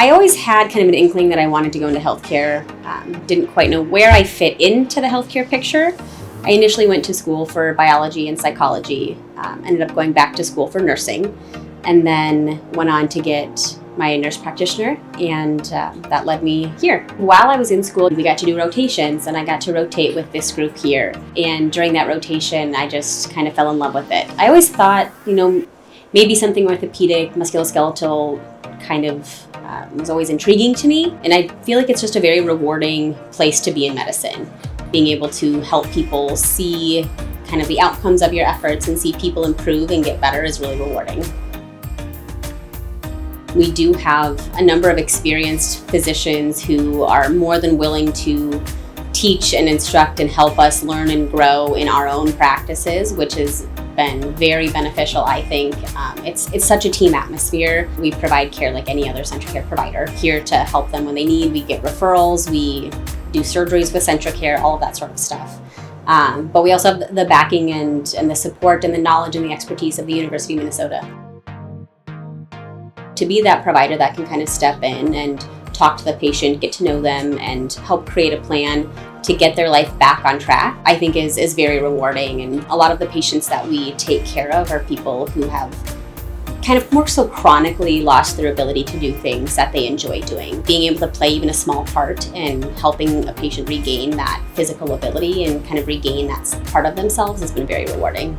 I always had kind of an inkling that I wanted to go into healthcare. Didn't quite know where I fit into the healthcare picture. I initially went to school for biology and psychology, ended up going back to school for nursing, and then went on to get my nurse practitioner, and that led me here. While I was in school, we got to do rotations, and I got to rotate with this group here. And during that rotation, I just kind of fell in love with it. I always thought, maybe something orthopedic, musculoskeletal kind of was always intriguing to me. And I feel like it's just a very rewarding place to be in medicine. Being able to help people see kind of the outcomes of your efforts and see people improve and get better is really rewarding. We do have a number of experienced physicians who are more than willing to teach and instruct and help us learn and grow in our own practices, which has been very beneficial, I think. It's such a team atmosphere. We provide care like any other CentraCare provider, here to help them when they need. We get referrals, we do surgeries with CentraCare, all of that sort of stuff. But we also have the backing and the support and the knowledge and the expertise of the University of Minnesota. To be that provider that can kind of step in and talk to the patient, get to know them, and help create a plan to get their life back on track, I think is very rewarding. And a lot of the patients that we take care of are people who have kind of more so chronically lost their ability to do things that they enjoy doing. Being able to play even a small part in helping a patient regain that physical ability and kind of regain that part of themselves has been very rewarding.